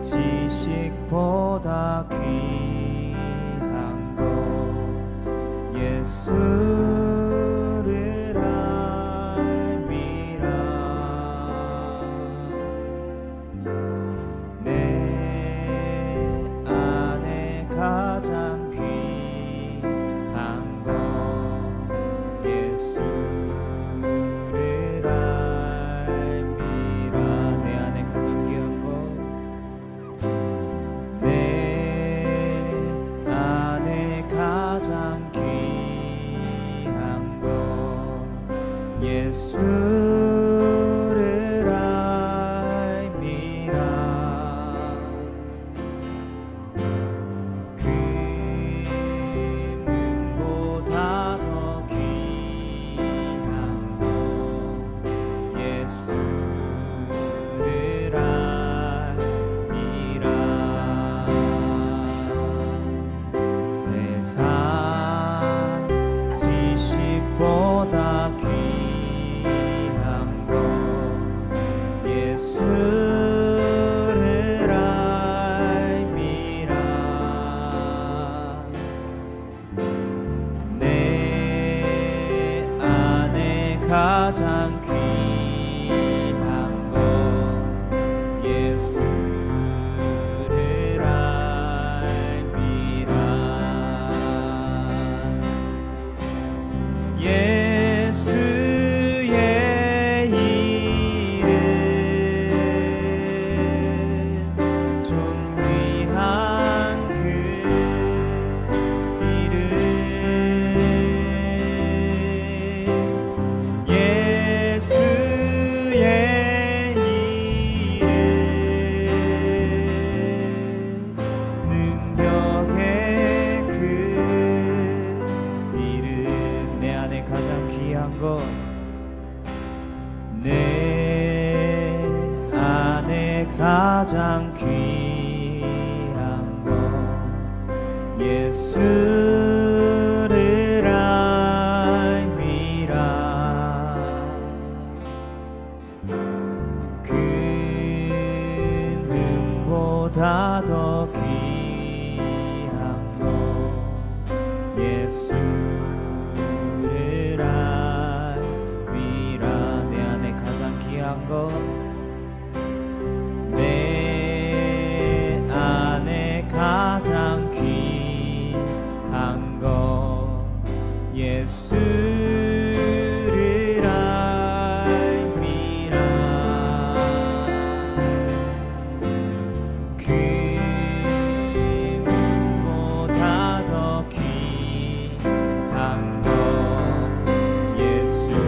지식보다 귀한 것 예수를 알미라. 내 안에 가장 귀한 것 예수를 알미라. 내 안에 가장 귀한 것, 내 안에 가장 귀한 것 예수를 알미라. 금은보다 더 귀한 것 예수를 알미라. 세상 지식보다 귀한 것 예수를 알미라. 내 안에 가장 귀한 것 예수를 알미라. 예수의 이름 존귀한 그 이름, 예수의 이름 능력의 그 이름. 내 안에 가장 귀한 것, 내 안에 가장 귀한 것 예수를 알미라. 금은보다 더 귀한 것 예수를 알미라. 내 안에 가장 귀한 것, 내 안에 가장 귀한 것 예수를 알미라. 금은보다 더 귀한 것 예수를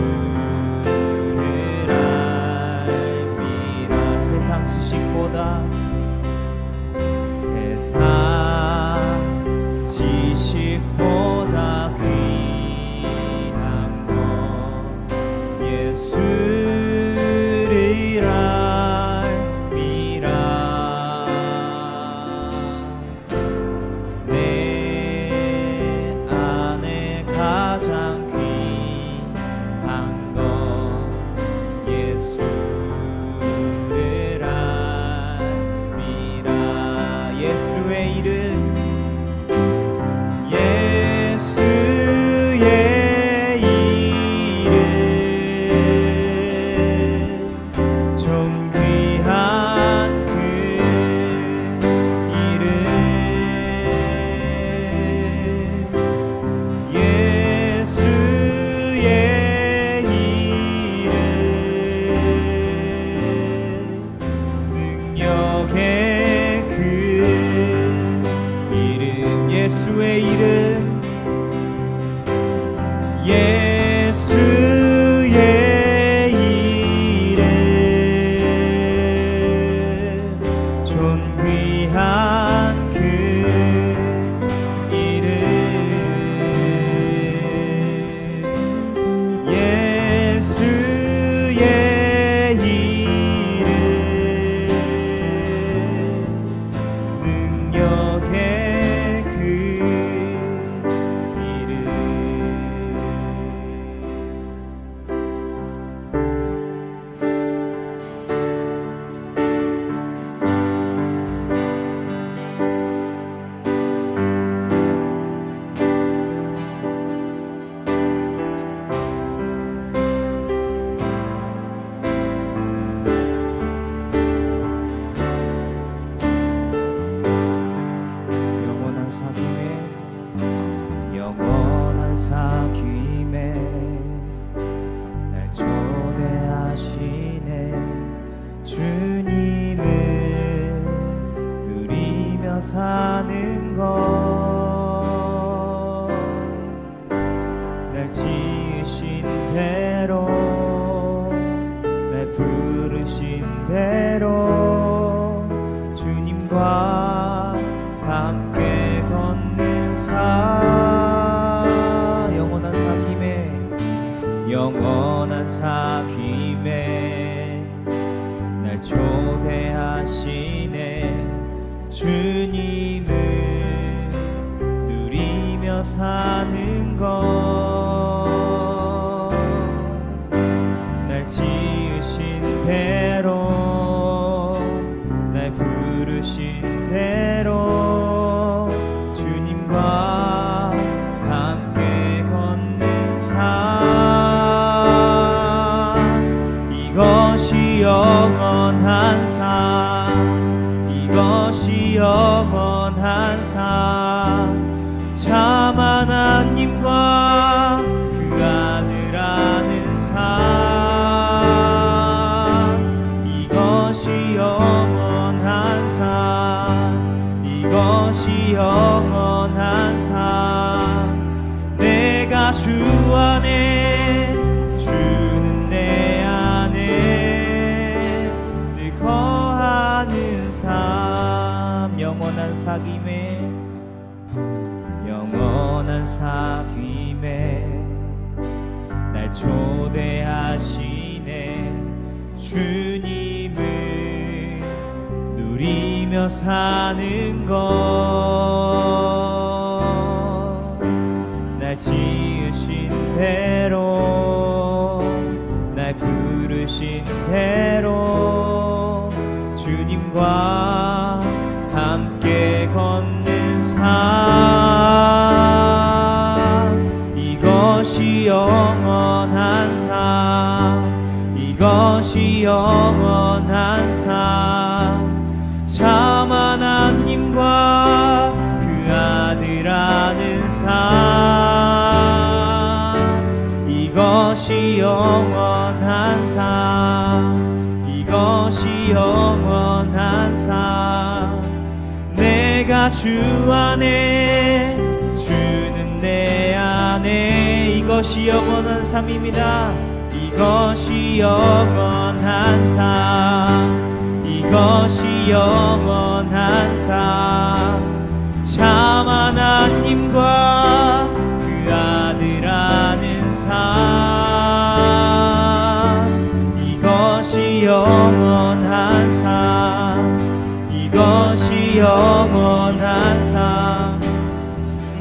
알미라. 세상 지식보다, 세상 지식보다 귀한 것 예수를 알미라. 내 안에 가장 귀한 것 예수를 알미라. 예수의 이름, 예수의 이름 존귀한 그 이름, 예수의 이름 능력의 그 이름, 예수의 이름, 예수의 이름 존귀한 그 이름, 예수의 이름 능력의 그 이름. 누리며 사는 것 날 지으신 대로 날 부르신 대로 주님과 함께 걷는 삶 영원한 사귐에 날 초대하시네 주님을 누리며 사는 것 날 지으신 대로 날 부르신 대로 주님과 함께 걷는 삶 이것이 영원한 삶 이것이 영원한 삶 참 하나님과 그 아들 아는 삶 이것이 영원한 삶 이것이 영원한 삶 내가 주 안에 주는 내 안에 늘 거하는 삶 영원한 사귐에 날 초대하시네 주님을 누리며 사는 것 날 지으신 대로 날 부르신 대로 주님과 함께 걷는 삶 이것이 영원한 삶 이것이 영원한 삶 참 하나님과 그 아들 아는 삶 이것이 영원한 삶 이것이 영원한 삶 내가 주 안에 주는 내 안에 이것이 영원한 삶입니다 이것이 영원한 삶 이것이 영원한 삶 참 하나님과 그 아들 아는 삶 이것이 영원한 삶 이것이 영원한 삶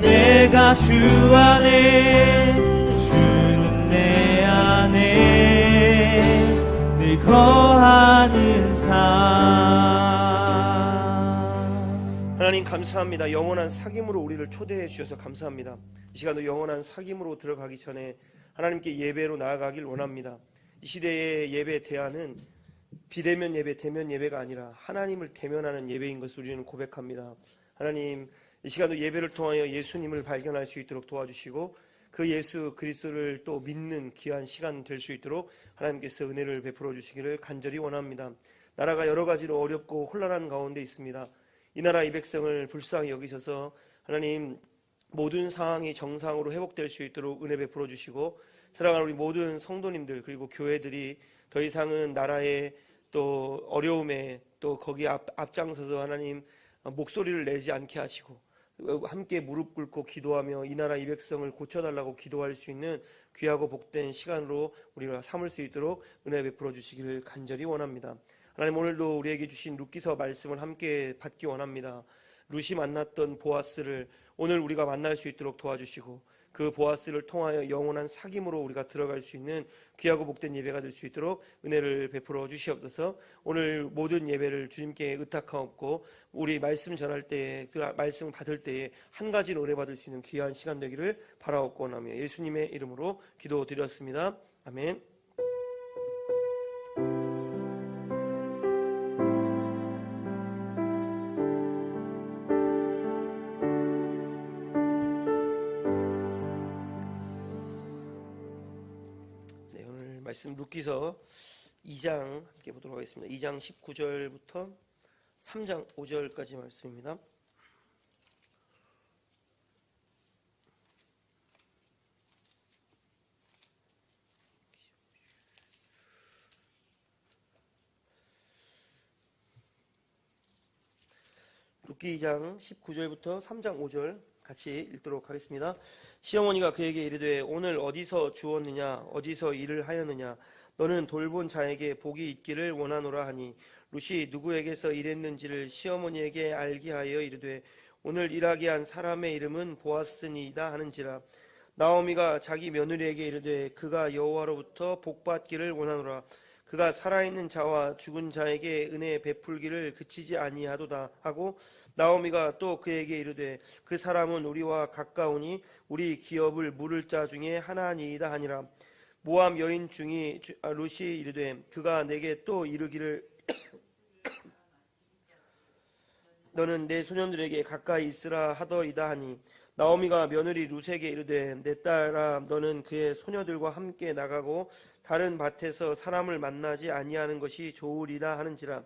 내가 주 안에 주는 내 안에 늘 거하는 삶 하나님 감사합니다. 영원한 사귐으로 우리를 초대해 주셔서 감사합니다. 이 시간도 영원한 사귐으로 들어가기 전에 하나님께 예배로 나아가길 원합니다. 이 시대의 예배 대안은 비대면 예배, 대면 예배가 아니라 하나님을 대면하는 예배인 것을 우리는 고백합니다. 하나님 이 시간도 예배를 통하여 예수님을 발견할 수 있도록 도와주시고 그 예수 그리스도를 또 믿는 귀한 시간 될 수 있도록 하나님께서 은혜를 베풀어 주시기를 간절히 원합니다. 나라가 여러 가지로 어렵고 혼란한 가운데 있습니다. 이 나라 이 백성을 불쌍히 여기셔서 하나님 모든 상황이 정상으로 회복될 수 있도록 은혜 베풀어 주시고 사랑하는 우리 모든 성도님들 그리고 교회들이 더 이상은 나라의 또 어려움에 또 거기 앞장서서 하나님 목소리를 내지 않게 하시고 함께 무릎 꿇고 기도하며 이 나라 이 백성을 고쳐달라고 기도할 수 있는 귀하고 복된 시간으로 우리가 삼을 수 있도록 은혜 베풀어 주시기를 간절히 원합니다. 하나님 오늘도 우리에게 주신 룻기서 말씀을 함께 받기 원합니다. 룻이 만났던 보아스를 오늘 우리가 만날 수 있도록 도와주시고 그 보아스를 통하여 영원한 사귐으로 우리가 들어갈 수 있는 귀하고 복된 예배가 될 수 있도록 은혜를 베풀어 주시옵소서. 오늘 모든 예배를 주님께 의탁하옵고 우리 말씀 전할 때에 그 말씀 받을 때에 한 가지 노래 받을 수 있는 귀한 시간 되기를 바라옵고 원하며 예수님의 이름으로 기도드렸습니다. 아멘. 말씀 룻기서 2장 함께 보도록 하겠습니다. 2장 19절부터 3장 5절까지 말씀입니다. 룻기 2장 19절부터 3장 5절 같이 읽도록 하겠습니다. 시어머니가 그에게 이르되 오늘 어디서 주었느냐 어디서 일을 하였느냐 너는 돌본 자에게 복이 있기를 원하노라 하니 룻이 누구에게서 일했는지를 시어머니에게 알게 하여 이르되 오늘 일하게 한 사람의 이름은 보아스니이다 하는지라. 나오미가 자기 며느리에게 이르되 그가 여호와로부터 복받기를 원하노라. 그가 살아있는 자와 죽은 자에게 은혜 베풀기를 그치지 아니하도다 하고 나오미가 또 그에게 이르되 그 사람은 우리와 가까우니 우리 기업을 물을 자 중에 하나니이다 하니라. 모압 여인 중이 룻이 이르되 그가 내게 또 이르기를 너는 내 소년들에게 가까이 있으라 하더이다 하니 나오미가 며느리 룻에게 이르되 내 딸아 너는 그의 소녀들과 함께 나가고 다른 밭에서 사람을 만나지 아니하는 것이 좋으리라 하는지라.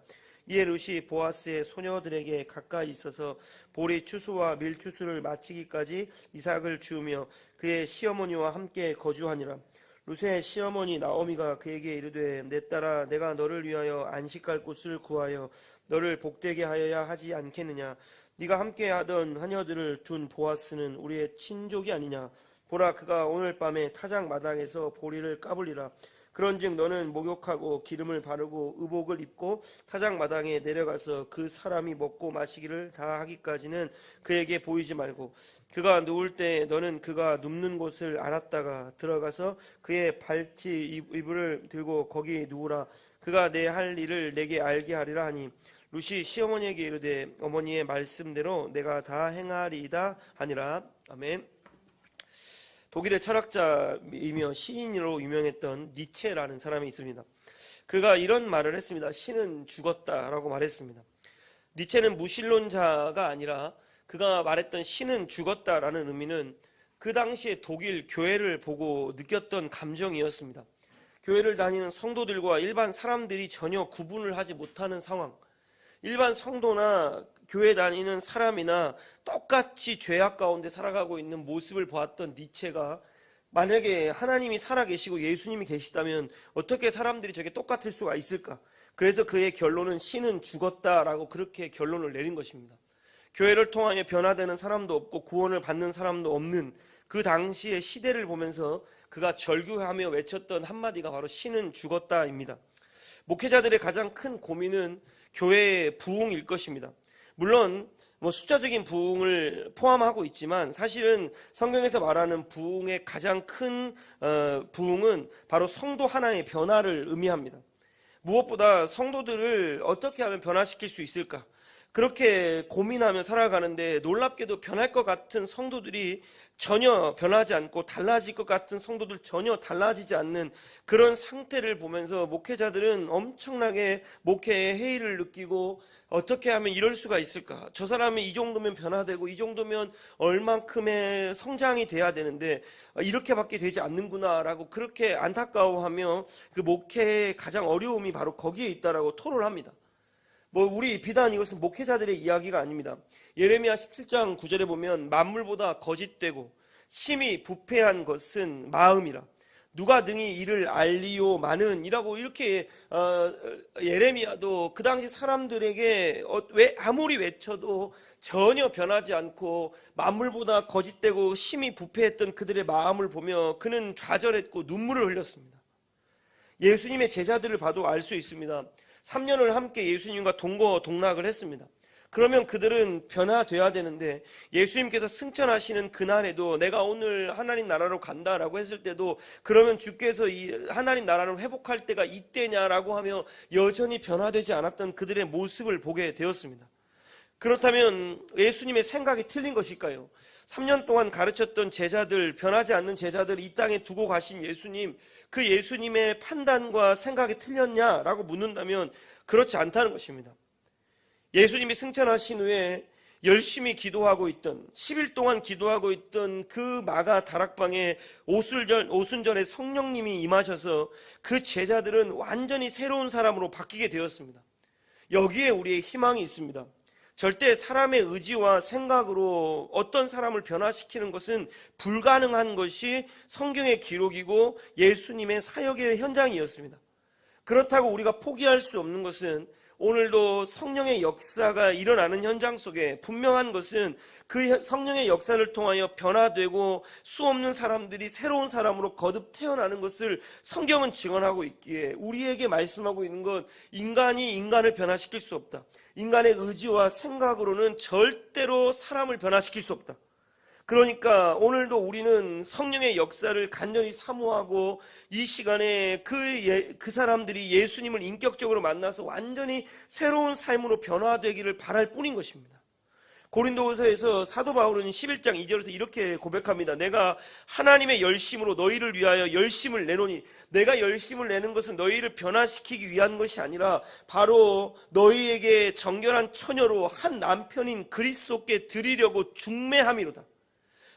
이에 룻이 보아스의 소녀들에게 가까이 있어서 보리 추수와 밀 추수를 마치기까지 이삭을 주우며 그의 시어머니와 함께 거주하니라. 룻의 시어머니 나오미가 그에게 이르되 내 딸아 내가 너를 위하여 안식할 곳을 구하여 너를 복되게 하여야 하지 않겠느냐. 네가 함께 하던 하녀들을 둔 보아스는 우리의 친족이 아니냐. 보라 그가 오늘 밤에 타작 마당에서 보리를 까불리라. 그런즉 너는 목욕하고 기름을 바르고 의복을 입고 타작 마당에 내려가서 그 사람이 먹고 마시기를 다 하기까지는 그에게 보이지 말고 그가 누울 때 너는 그가 눕는 곳을 알았다가 들어가서 그의 발치 이불을 들고 거기 누우라. 그가 내 할 일을 내게 알게 하리라 하니 룻이 시어머니에게 이르되 어머니의 말씀대로 내가 다 행하리이다 하니라. 아멘. 독일의 철학자이며 시인으로 유명했던 니체라는 사람이 있습니다. 그가 이런 말을 했습니다. 신은 죽었다라고 말했습니다. 니체는 무신론자가 아니라 그가 말했던 신은 죽었다라는 의미는 그 당시에 독일 교회를 보고 느꼈던 감정이었습니다. 교회를 다니는 성도들과 일반 사람들이 전혀 구분을 하지 못하는 상황. 일반 성도나 교회 다니는 사람이나 똑같이 죄악 가운데 살아가고 있는 모습을 보았던 니체가 만약에 하나님이 살아계시고 예수님이 계시다면 어떻게 사람들이 저게 똑같을 수가 있을까? 그래서 그의 결론은 신은 죽었다라고 그렇게 결론을 내린 것입니다. 교회를 통하여 변화되는 사람도 없고 구원을 받는 사람도 없는 그 당시의 시대를 보면서 그가 절규하며 외쳤던 한마디가 바로 신은 죽었다입니다. 목회자들의 가장 큰 고민은 교회의 부흥일 것입니다. 물론 숫자적인 부흥을 포함하고 있지만 사실은 성경에서 말하는 부흥의 가장 큰 부흥은 바로 성도 하나의 변화를 의미합니다. 무엇보다 성도들을 어떻게 하면 변화시킬 수 있을까? 그렇게 고민하며 살아가는데 놀랍게도 변할 것 같은 성도들이 전혀 변하지 않고 달라질 것 같은 성도들 전혀 달라지지 않는 그런 상태를 보면서 목회자들은 엄청나게 목회에 회의를 느끼고 어떻게 하면 이럴 수가 있을까? 저 사람이 이 정도면 변화되고 이 정도면 얼만큼의 성장이 돼야 되는데 이렇게밖에 되지 않는구나 라고 그렇게 안타까워하며 그 목회의 가장 어려움이 바로 거기에 있다라고 토로를 합니다. 우리 비단 이것은 목회자들의 이야기가 아닙니다. 예레미야 17장 9절에 보면 만물보다 거짓되고 심히 부패한 것은 마음이라 누가 능히 이를 알리요마는 이라고 이렇게 예레미야도 그 당시 사람들에게 왜 아무리 외쳐도 전혀 변하지 않고 만물보다 거짓되고 심히 부패했던 그들의 마음을 보며 그는 좌절했고 눈물을 흘렸습니다. 예수님의 제자들을 봐도 알 수 있습니다. 3년을 함께 예수님과 동거동락을 했습니다. 그러면 그들은 변화되어야 되는데 예수님께서 승천하시는 그날에도 내가 오늘 하나님 나라로 간다라고 했을 때도 그러면 주께서 이 하나님 나라를 회복할 때가 이때냐라고 하며 여전히 변화되지 않았던 그들의 모습을 보게 되었습니다. 그렇다면 예수님의 생각이 틀린 것일까요? 3년 동안 가르쳤던 제자들, 변하지 않는 제자들 이 땅에 두고 가신 예수님, 그 예수님의 판단과 생각이 틀렸냐라고 묻는다면 그렇지 않다는 것입니다. 예수님이 승천하신 후에 열심히 기도하고 있던 10일 동안 기도하고 있던 그 마가 다락방에 오순절에 성령님이 임하셔서 그 제자들은 완전히 새로운 사람으로 바뀌게 되었습니다. 여기에 우리의 희망이 있습니다. 절대 사람의 의지와 생각으로 어떤 사람을 변화시키는 것은 불가능한 것이 성경의 기록이고 예수님의 사역의 현장이었습니다. 그렇다고 우리가 포기할 수 없는 것은 오늘도 성령의 역사가 일어나는 현장 속에 분명한 것은 그 성령의 역사를 통하여 변화되고 수없는 사람들이 새로운 사람으로 거듭 태어나는 것을 성경은 증언하고 있기에 우리에게 말씀하고 있는 것, 인간이 인간을 변화시킬 수 없다. 인간의 의지와 생각으로는 절대로 사람을 변화시킬 수 없다. 그러니까 오늘도 우리는 성령의 역사를 간절히 사모하고 이 시간에 그 사람들이 예수님을 인격적으로 만나서 완전히 새로운 삶으로 변화되기를 바랄 뿐인 것입니다. 고린도후서에서 사도 바울은 11장 2절에서 이렇게 고백합니다. 내가 하나님의 열심으로 너희를 위하여 열심을 내노니, 내가 열심을 내는 것은 너희를 변화시키기 위한 것이 아니라 바로 너희에게 정결한 처녀로 한 남편인 그리스도께 드리려고 중매함이로다.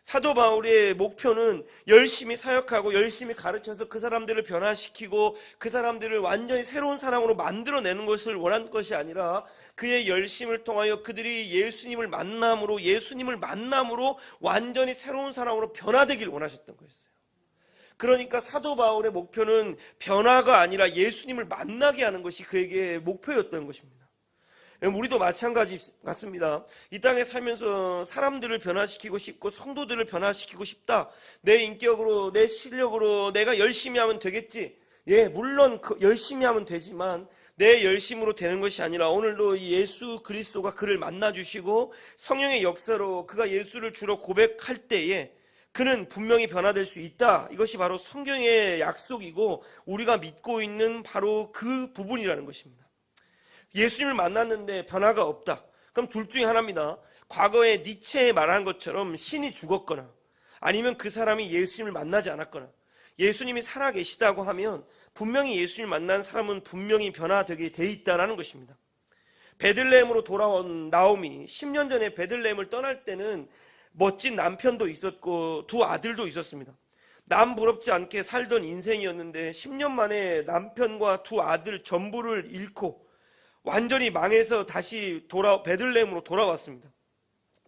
사도 바울의 목표는 열심히 사역하고 열심히 가르쳐서 그 사람들을 변화시키고 그 사람들을 완전히 새로운 사람으로 만들어내는 것을 원한 것이 아니라 그의 열심을 통하여 그들이 예수님을 만남으로 완전히 새로운 사람으로 변화되길 원하셨던 것이었어요. 그러니까 사도 바울의 목표는 변화가 아니라 예수님을 만나게 하는 것이 그에게 목표였던 것입니다. 우리도 마찬가지 같습니다. 이 땅에 살면서 사람들을 변화시키고 싶고 성도들을 변화시키고 싶다. 내 인격으로, 내 실력으로 내가 열심히 하면 되겠지. 물론 열심히 하면 되지만 내 열심으로 되는 것이 아니라 오늘도 예수 그리스도가 그를 만나주시고 성령의 역사로 그가 예수를 주로 고백할 때에 그는 분명히 변화될 수 있다. 이것이 바로 성경의 약속이고 우리가 믿고 있는 바로 그 부분이라는 것입니다. 예수님을 만났는데 변화가 없다. 그럼 둘 중에 하나입니다. 과거에 니체에 말한 것처럼 신이 죽었거나 아니면 그 사람이 예수님을 만나지 않았거나 예수님이 살아계시다고 하면 분명히 예수님을 만난 사람은 분명히 변화되게 돼 있다는 것입니다. 베들레헴으로 돌아온 나오미, 10년 전에 베들레헴을 떠날 때는 멋진 남편도 있었고 두 아들도 있었습니다. 남 부럽지 않게 살던 인생이었는데 10년 만에 남편과 두 아들 전부를 잃고 완전히 망해서 다시 베들레헴으로 돌아왔습니다.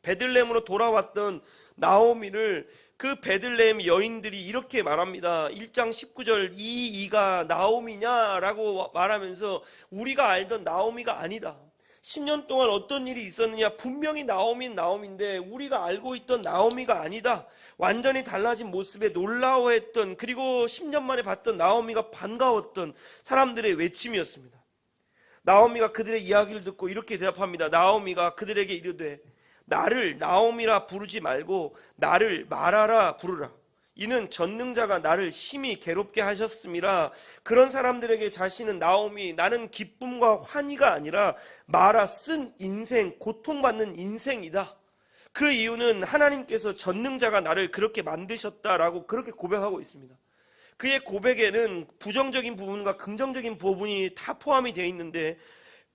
베들레헴으로 돌아왔던 나오미를 그 베들레헴 여인들이 이렇게 말합니다. 1장 19절 이가 나오미냐라고 말하면서 우리가 알던 나오미가 아니다. 10년 동안 어떤 일이 있었느냐, 분명히 나오미인데 우리가 알고 있던 나오미가 아니다. 완전히 달라진 모습에 놀라워했던, 그리고 10년 만에 봤던 나오미가 반가웠던 사람들의 외침이었습니다. 나오미가 그들의 이야기를 듣고 이렇게 대답합니다. 나오미가 그들에게 이르되 나를 나오미라 부르지 말고 나를 마라라 부르라. 이는 전능자가 나를 심히 괴롭게 하셨음이라. 그런 사람들에게 자신은 나오미, 나는 기쁨과 환희가 아니라 마라, 쓴 인생, 고통받는 인생이다. 그 이유는 하나님께서 전능자가 나를 그렇게 만드셨다라고 그렇게 고백하고 있습니다. 그의 고백에는 부정적인 부분과 긍정적인 부분이 다 포함이 되어 있는데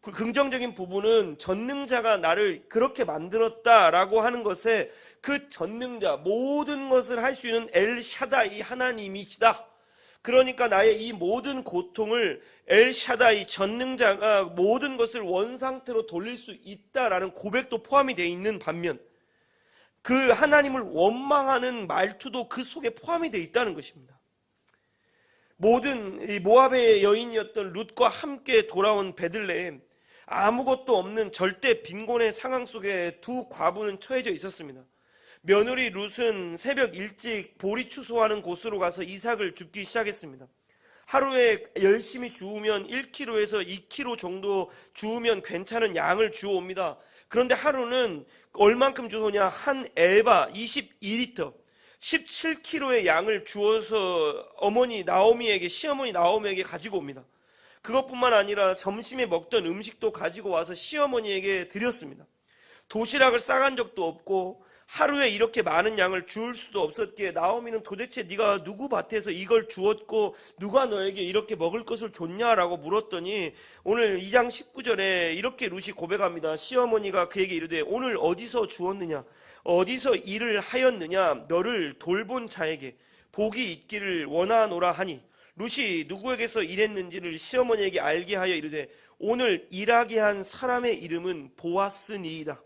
그 긍정적인 부분은 전능자가 나를 그렇게 만들었다라고 하는 것에 그 전능자, 모든 것을 할 수 있는 엘샤다이 하나님이시다. 그러니까 나의 이 모든 고통을 엘샤다이 전능자가 모든 것을 원상태로 돌릴 수 있다라는 고백도 포함이 되어 있는 반면 그 하나님을 원망하는 말투도 그 속에 포함이 되어 있다는 것입니다. 모든 이 모압의 여인이었던 룻과 함께 돌아온 베들레헴, 아무것도 없는 절대 빈곤의 상황 속에 두 과부는 처해져 있었습니다. 며느리 룻은 새벽 일찍 보리 추수하는 곳으로 가서 이삭을 줍기 시작했습니다. 하루에 열심히 주우면 1kg에서 2kg 정도 주우면 괜찮은 양을 주워옵니다. 그런데 하루는 얼만큼 주우냐? 한 에바 22리터 17kg의 양을 주워서 시어머니 나오미에게 가지고 옵니다. 그것뿐만 아니라 점심에 먹던 음식도 가지고 와서 시어머니에게 드렸습니다. 도시락을 싸간 적도 없고 하루에 이렇게 많은 양을 주울 수도 없었기에 나오미는 도대체 네가 누구 밭에서 이걸 주었고 누가 너에게 이렇게 먹을 것을 줬냐라고 물었더니 오늘 2장 19절에 이렇게 룻이 고백합니다. 시어머니가 그에게 이르되 오늘 어디서 주었느냐, 어디서 일을 하였느냐, 너를 돌본 자에게 복이 있기를 원하노라 하니 룻이 누구에게서 일했는지를 시어머니에게 알게 하여 이르되 오늘 일하게 한 사람의 이름은 보아스니이다.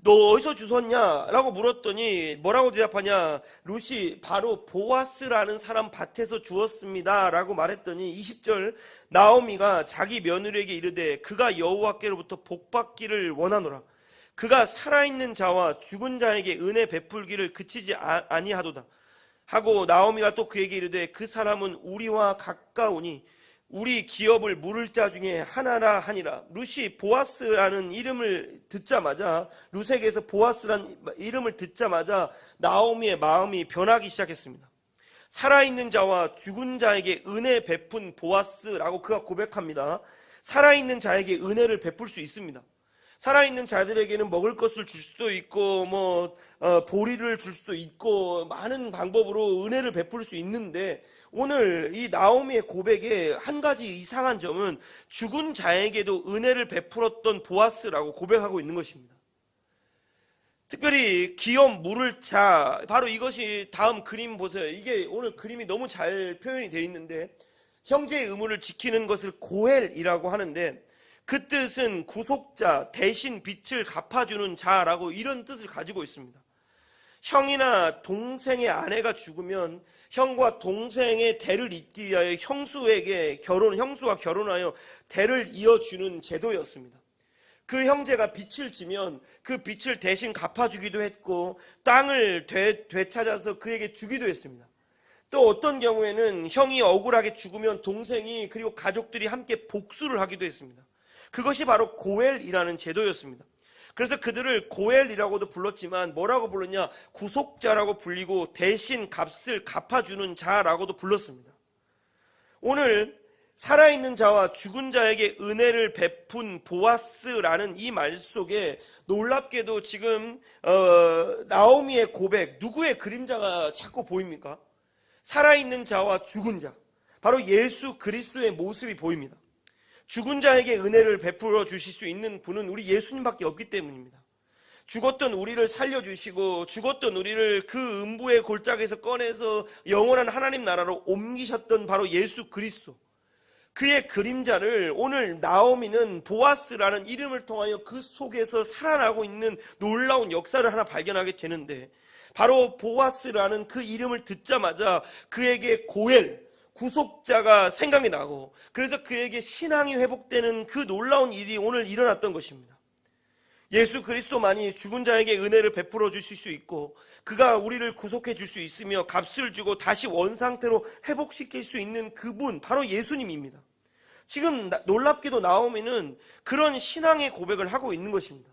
너 어디서 주웠냐? 라고 물었더니 뭐라고 대답하냐? 룻이 바로 보아스라는 사람 밭에서 주웠습니다 라고 말했더니 20절, 나오미가 자기 며느리에게 이르되 그가 여호와께로부터 복받기를 원하노라. 그가 살아있는 자와 죽은 자에게 은혜 베풀기를 그치지 아니하도다 하고, 나오미가 또 그에게 이르되 그 사람은 우리와 가까우니 우리 기업을 물을 자 중에 하나라 하니라. 룻이 보아스라는 이름을 듣자마자, 룻에게서 보아스라는 이름을 듣자마자 나오미의 마음이 변하기 시작했습니다. 살아있는 자와 죽은 자에게 은혜 베푼 보아스라고 그가 고백합니다. 살아있는 자에게 은혜를 베풀 수 있습니다. 살아있는 자들에게는 먹을 것을 줄 수도 있고 보리를 줄 수도 있고 많은 방법으로 은혜를 베풀 수 있는데, 오늘 이 나오미의 고백에 한 가지 이상한 점은 죽은 자에게도 은혜를 베풀었던 보아스라고 고백하고 있는 것입니다. 특별히 기업 물을 자, 바로 이것이 다음 그림 보세요. 이게 오늘 그림이 너무 잘 표현이 되어 있는데, 형제의 의무를 지키는 것을 고헬이라고 하는데, 그 뜻은 구속자, 대신 빚을 갚아주는 자라고 이런 뜻을 가지고 있습니다. 형이나 동생의 아내가 죽으면 형과 동생의 대를 잇기 위하여 형수와 결혼하여 대를 이어주는 제도였습니다. 그 형제가 빚을 지면 그 빚을 대신 갚아주기도 했고, 땅을 되찾아서 그에게 주기도 했습니다. 또 어떤 경우에는 형이 억울하게 죽으면 동생이 그리고 가족들이 함께 복수를 하기도 했습니다. 그것이 바로 고헬이라는 제도였습니다. 그래서 그들을 고헬이라고도 불렀지만 뭐라고 불렀냐? 구속자라고 불리고 대신 값을 갚아주는 자라고도 불렀습니다. 오늘 살아있는 자와 죽은 자에게 은혜를 베푼 보아스라는 이 말 속에 놀랍게도 지금 나오미의 고백, 누구의 그림자가 자꾸 보입니까? 살아있는 자와 죽은 자, 바로 예수 그리스도의 모습이 보입니다. 죽은 자에게 은혜를 베풀어 주실 수 있는 분은 우리 예수님밖에 없기 때문입니다. 죽었던 우리를 살려주시고 죽었던 우리를 그 음부의 골짜기에서 꺼내서 영원한 하나님 나라로 옮기셨던 바로 예수 그리스도, 그의 그림자를 오늘 나오미는 보아스라는 이름을 통하여 그 속에서 살아나고 있는 놀라운 역사를 하나 발견하게 되는데, 바로 보아스라는 그 이름을 듣자마자 그에게 고헬, 구속자가 생각이 나고, 그래서 그에게 신앙이 회복되는 그 놀라운 일이 오늘 일어났던 것입니다. 예수 그리스도만이 죽은 자에게 은혜를 베풀어 주실 수 있고, 그가 우리를 구속해 줄 수 있으며 값을 주고 다시 원상태로 회복시킬 수 있는 그분, 바로 예수님입니다. 지금 놀랍게도 나오미는 그런 신앙의 고백을 하고 있는 것입니다.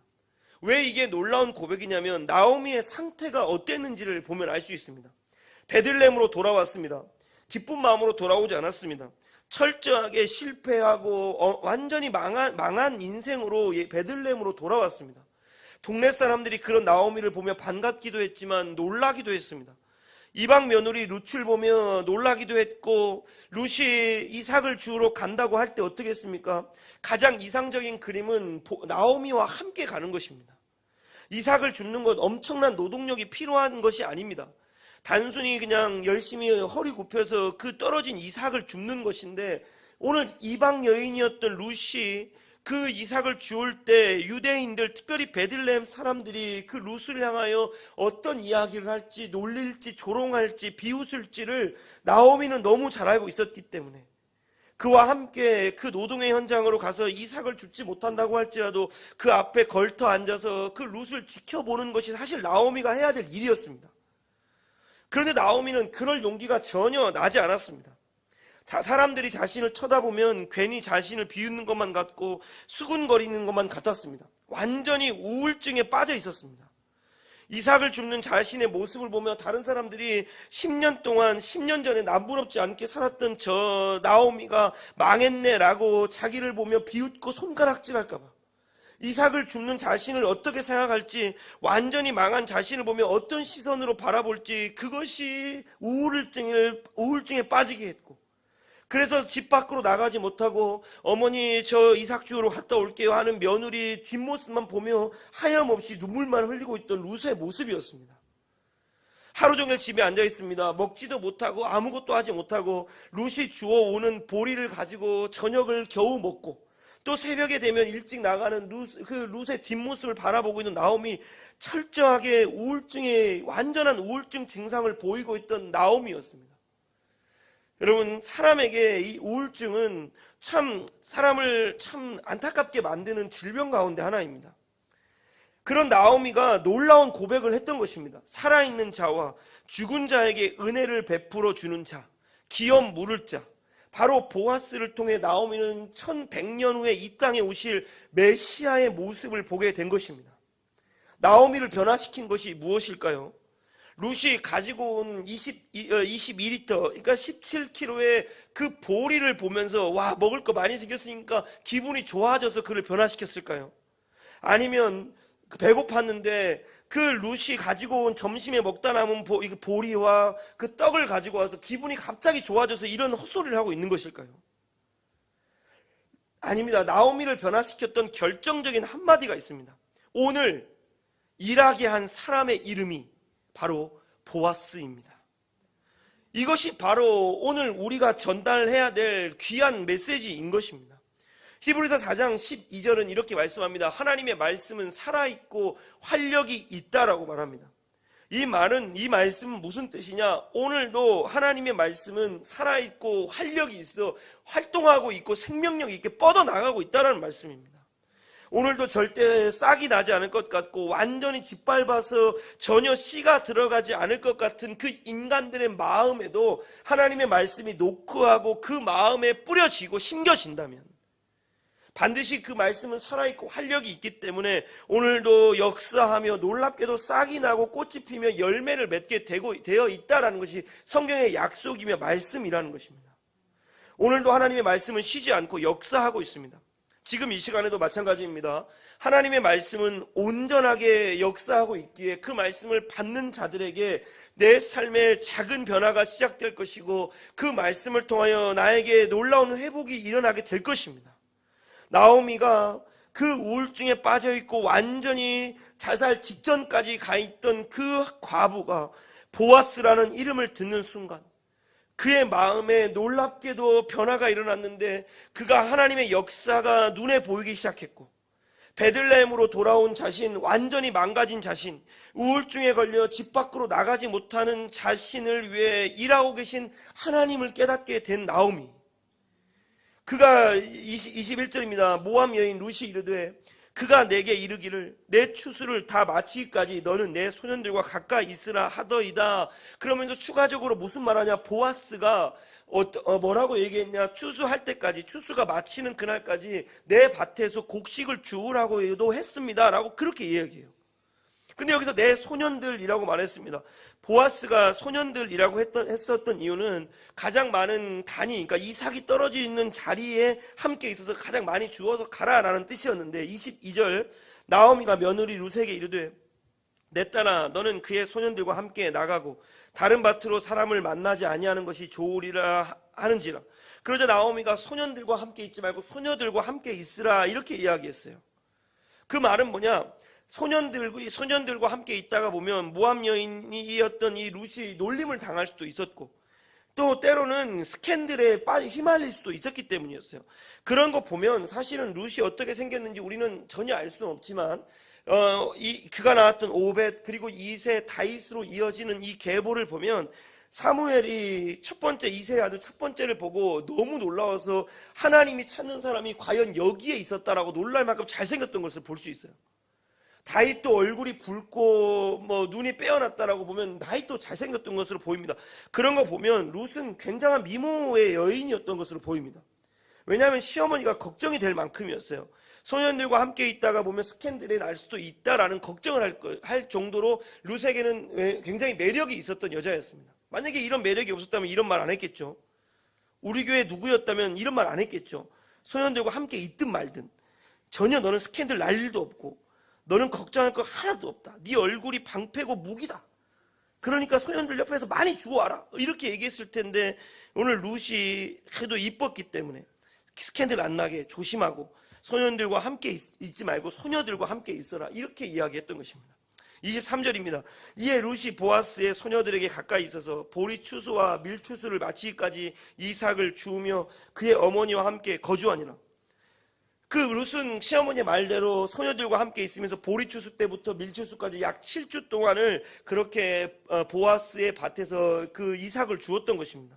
왜 이게 놀라운 고백이냐면, 나오미의 상태가 어땠는지를 보면 알 수 있습니다. 베들레헴으로 돌아왔습니다. 기쁜 마음으로 돌아오지 않았습니다. 철저하게 실패하고 완전히 망한 인생으로 베들레헴으로 돌아왔습니다. 동네 사람들이 그런 나오미를 보며 반갑기도 했지만 놀라기도 했습니다. 이방 며느리 룻을 보며 놀라기도 했고, 룻이 이삭을 주우러 간다고 할 때 어떻게 했습니까? 가장 이상적인 그림은 나오미와 함께 가는 것입니다. 이삭을 줍는 것, 엄청난 노동력이 필요한 것이 아닙니다. 단순히 그냥 열심히 허리 굽혀서 그 떨어진 이삭을 줍는 것인데, 오늘 이방 여인이었던 룻이 그 이삭을 주울 때 유대인들, 특별히 베들레헴 사람들이 그 룻을 향하여 어떤 이야기를 할지, 놀릴지, 조롱할지, 비웃을지를 나오미는 너무 잘 알고 있었기 때문에 그와 함께 그 노동의 현장으로 가서 이삭을 줍지 못한다고 할지라도 그 앞에 걸터 앉아서 그 룻을 지켜보는 것이 사실 나오미가 해야 될 일이었습니다. 그런데 나오미는 그럴 용기가 전혀 나지 않았습니다. 사람들이 자신을 쳐다보면 괜히 자신을 비웃는 것만 같고 수군거리는 것만 같았습니다. 완전히 우울증에 빠져 있었습니다. 이삭을 줍는 자신의 모습을 보며 다른 사람들이 10년 전에 남부럽지 않게 살았던 저 나오미가 망했네라고 자기를 보며 비웃고 손가락질할까 봐, 이삭을 줍는 자신을 어떻게 생각할지, 완전히 망한 자신을 보며 어떤 시선으로 바라볼지, 그것이 우울증에 빠지게 했고, 그래서 집 밖으로 나가지 못하고 어머니 저 이삭 주우러 갔다 올게요 하는 며느리 뒷모습만 보며 하염없이 눈물만 흘리고 있던 룻의 모습이었습니다. 하루 종일 집에 앉아 있습니다. 먹지도 못하고 아무것도 하지 못하고 룻이 주워오는 보리를 가지고 저녁을 겨우 먹고, 또 새벽에 되면 일찍 나가는 룻의 뒷모습을 바라보고 있는 나오미, 철저하게 완전한 우울증 증상을 보이고 있던 나오미였습니다. 여러분, 사람에게 이 우울증은 사람을 참 안타깝게 만드는 질병 가운데 하나입니다. 그런 나오미가 놀라운 고백을 했던 것입니다. 살아있는 자와 죽은 자에게 은혜를 베풀어 주는 자, 기업 물을 자, 바로 보아스를 통해 나오미는 1100년 후에 이 땅에 오실 메시아의 모습을 보게 된 것입니다. 나오미를 변화시킨 것이 무엇일까요? 룻이 가지고 온 22리터, 그러니까 17kg의 그 보리를 보면서 와, 먹을 거 많이 생겼으니까 기분이 좋아져서 그를 변화시켰을까요? 아니면 배고팠는데 그 룻이 가지고 온 점심에 먹다 남은 보리와 그 떡을 가지고 와서 기분이 갑자기 좋아져서 이런 헛소리를 하고 있는 것일까요? 아닙니다. 나오미를 변화시켰던 결정적인 한마디가 있습니다. 오늘 일하게 한 사람의 이름이 바로 보아스입니다. 이것이 바로 오늘 우리가 전달해야 될 귀한 메시지인 것입니다. 히브리서 4장 12절은 이렇게 말씀합니다. 하나님의 말씀은 살아있고 활력이 있다라고 말합니다. 이 말씀은 무슨 뜻이냐? 오늘도 하나님의 말씀은 살아있고 활력이 있어 활동하고 있고 생명력이 있게 뻗어나가고 있다는 말씀입니다. 오늘도 절대 싹이 나지 않을 것 같고 완전히 짓밟아서 전혀 씨가 들어가지 않을 것 같은 그 인간들의 마음에도 하나님의 말씀이 노크하고 그 마음에 뿌려지고 심겨진다면 반드시 그 말씀은 살아있고 활력이 있기 때문에 오늘도 역사하며 놀랍게도 싹이 나고 꽃이 피며 열매를 맺게 되어 있다는 것이 성경의 약속이며 말씀이라는 것입니다. 오늘도 하나님의 말씀은 쉬지 않고 역사하고 있습니다. 지금 이 시간에도 마찬가지입니다. 하나님의 말씀은 온전하게 역사하고 있기에 그 말씀을 받는 자들에게 내 삶의 작은 변화가 시작될 것이고 그 말씀을 통하여 나에게 놀라운 회복이 일어나게 될 것입니다. 나오미가 그 우울증에 빠져있고 완전히 자살 직전까지 가 있던 그 과부가 보아스라는 이름을 듣는 순간 그의 마음에 놀랍게도 변화가 일어났는데 그가 하나님의 역사가 눈에 보이기 시작했고 베들레헴으로 돌아온 자신, 완전히 망가진 자신, 우울증에 걸려 집 밖으로 나가지 못하는 자신을 위해 일하고 계신 하나님을 깨닫게 된 나오미. 그가 21절입니다. 모압 여인 룻이 이르되 그가 내게 이르기를 내 추수를 다 마치기까지 너는 내 소년들과 가까이 있으라 하더이다. 그러면서 추가적으로 무슨 말하냐? 보아스가 뭐라고 얘기했냐? 추수할 때까지, 추수가 마치는 그날까지 내 밭에서 곡식을 주우라고도 했습니다 라고 그렇게 이야기해요. 근데 여기서 내 소년들이라고 말했습니다. 보아스가 소년들이라고 했었던 이유는 가장 많은 단위, 그러니까 이삭이 떨어져 있는 자리에 함께 있어서 가장 많이 주어서 가라라는 뜻이었는데 22절 나오미가 며느리 룻에게 이르되 내 딸아 너는 그의 소년들과 함께 나가고 다른 밭으로 사람을 만나지 아니하는 것이 좋으리라 하는지라. 그러자 나오미가 소년들과 함께 있지 말고 소녀들과 함께 있으라 이렇게 이야기했어요. 그 말은 뭐냐? 소년들과 함께 있다가 보면 모압 여인이었던 이 룻이 놀림을 당할 수도 있었고 또 때로는 스캔들에 휘말릴 수도 있었기 때문이었어요. 그런 거 보면 사실은 룻이 어떻게 생겼는지 우리는 전혀 알 수는 없지만 그가 낳았던 오벳 그리고 이세 다윗으로 이어지는 이 계보를 보면 사무엘이 첫 번째 이세의 아들 첫 번째를 보고 너무 놀라워서 하나님이 찾는 사람이 과연 여기에 있었다라고 놀랄 만큼 잘생겼던 것을 볼 수 있어요. 다윗도 얼굴이 붉고 눈이 빼어났다라고 보면 다윗도 잘생겼던 것으로 보입니다. 그런 거 보면 룻은 굉장한 미모의 여인이었던 것으로 보입니다. 왜냐하면 시어머니가 걱정이 될 만큼이었어요. 소년들과 함께 있다가 보면 스캔들이 날 수도 있다라는 걱정을 할 정도로 룻에게는 굉장히 매력이 있었던 여자였습니다. 만약에 이런 매력이 없었다면 이런 말 안 했겠죠. 우리 교회 누구였다면 이런 말 안 했겠죠. 소년들과 함께 있든 말든 전혀 너는 스캔들 날 일도 없고 너는 걱정할 거 하나도 없다. 네 얼굴이 방패고 무기다. 그러니까 소년들 옆에서 많이 주워와라. 이렇게 얘기했을 텐데 오늘 룻이 그래도 이뻤기 때문에 스캔들 안 나게 조심하고 소년들과 함께 있지 말고 소녀들과 함께 있어라. 이렇게 이야기했던 것입니다. 23절입니다. 이에 룻이 보아스의 소녀들에게 가까이 있어서 보리 추수와 밀 추수를 마치기까지 이삭을 주우며 그의 어머니와 함께 거주하니라. 그 룻은 시어머니의 말대로 소녀들과 함께 있으면서 보리추수 때부터 밀추수까지 약 7주 동안을 그렇게 보아스의 밭에서 그 이삭을 주었던 것입니다.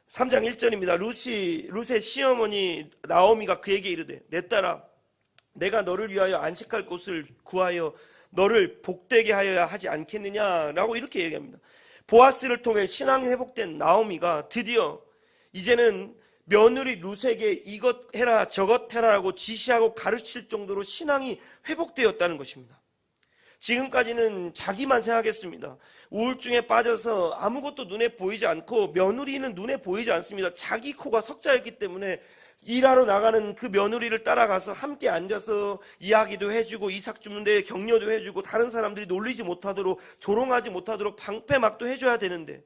3장 1절입니다. 룻의 시어머니 나오미가 그에게 이르되 내 딸아 내가 너를 위하여 안식할 곳을 구하여 너를 복되게 하여야 하지 않겠느냐라고 이렇게 얘기합니다. 보아스를 통해 신앙이 회복된 나오미가 드디어 이제는 며느리 룻에게 이것 해라 저것 해라라고 지시하고 가르칠 정도로 신앙이 회복되었다는 것입니다. 지금까지는 자기만 생각했습니다. 우울증에 빠져서 아무것도 눈에 보이지 않고 며느리는 눈에 보이지 않습니다. 자기 코가 석자였기 때문에 일하러 나가는 그 며느리를 따라가서 함께 앉아서 이야기도 해주고 이삭 줍는데 격려도 해주고 다른 사람들이 놀리지 못하도록 조롱하지 못하도록 방패막도 해줘야 되는데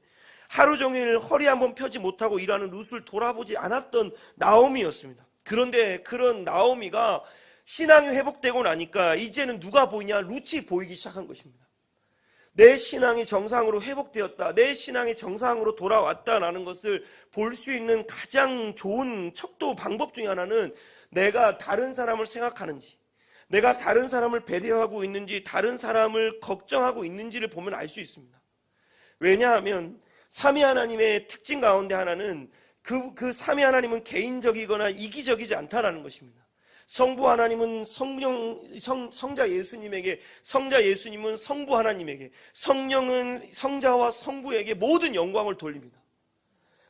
하루 종일 허리 한번 펴지 못하고 일하는 룻을 돌아보지 않았던 나오미였습니다. 그런데 그런 나오미가 신앙이 회복되고 나니까 이제는 누가 보이냐? 룻이 보이기 시작한 것입니다. 내 신앙이 정상으로 회복되었다, 내 신앙이 정상으로 돌아왔다라는 것을 볼 수 있는 가장 좋은 척도 방법 중에 하나는 내가 다른 사람을 생각하는지, 내가 다른 사람을 배려하고 있는지, 다른 사람을 걱정하고 있는지를 보면 알 수 있습니다. 왜냐하면 삼위 하나님의 특징 가운데 하나는 그 삼위 하나님은 개인적이거나 이기적이지 않다라는 것입니다. 성부 하나님은 성자 예수님에게, 성자 예수님은 성부 하나님에게, 성령은 성자와 성부에게 모든 영광을 돌립니다.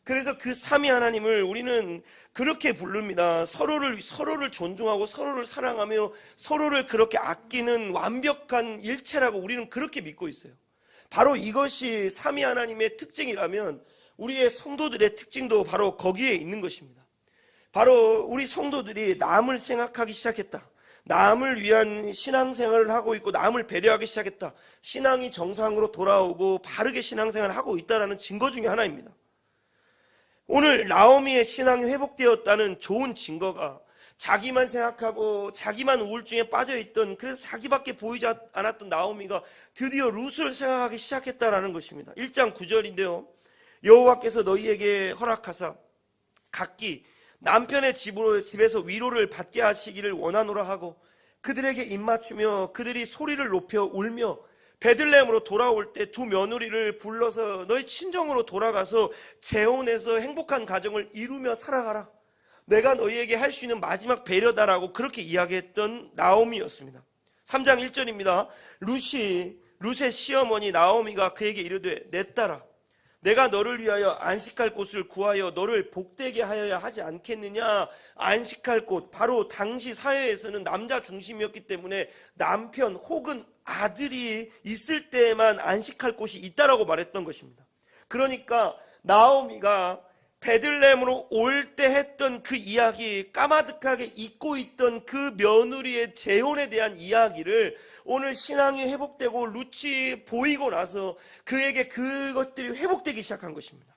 그래서 그 삼위 하나님을 우리는 그렇게 부릅니다. 서로를 존중하고 서로를 사랑하며 서로를 그렇게 아끼는 완벽한 일체라고 우리는 그렇게 믿고 있어요. 바로 이것이 삼위 하나님의 특징이라면 우리의 성도들의 특징도 바로 거기에 있는 것입니다. 바로 우리 성도들이 남을 생각하기 시작했다, 남을 위한 신앙생활을 하고 있고 남을 배려하기 시작했다, 신앙이 정상으로 돌아오고 바르게 신앙생활을 하고 있다는 증거 중에 하나입니다. 오늘 나오미의 신앙이 회복되었다는 좋은 증거가 자기만 생각하고 자기만 우울증에 빠져있던, 그래서 자기밖에 보이지 않았던 나오미가 드디어 룻을 생각하기 시작했다는 것입니다. 1장 9절인데요 여호와께서 너희에게 허락하사 각기 남편의 집에서 위로를 받게 하시기를 원하노라 하고 그들에게 입맞추며 그들이 소리를 높여 울며 베들레헴으로 돌아올 때 두 며느리를 불러서 너희 친정으로 돌아가서 재혼해서 행복한 가정을 이루며 살아가라, 내가 너희에게 할 수 있는 마지막 배려다라고 그렇게 이야기했던 나오미였습니다. 3장 1절입니다. 룻의 시어머니 나오미가 그에게 이르되 내 딸아 내가 너를 위하여 안식할 곳을 구하여 너를 복되게 하여야 하지 않겠느냐. 안식할 곳, 바로 당시 사회에서는 남자 중심이었기 때문에 남편 혹은 아들이 있을 때에만 안식할 곳이 있다라고 말했던 것입니다. 그러니까 나오미가 베들레헴으로 올 때 했던 그 이야기, 까마득하게 잊고 있던 그 며느리의 재혼에 대한 이야기를 오늘 신앙이 회복되고 룻이 보이고 나서 그에게 그것들이 회복되기 시작한 것입니다.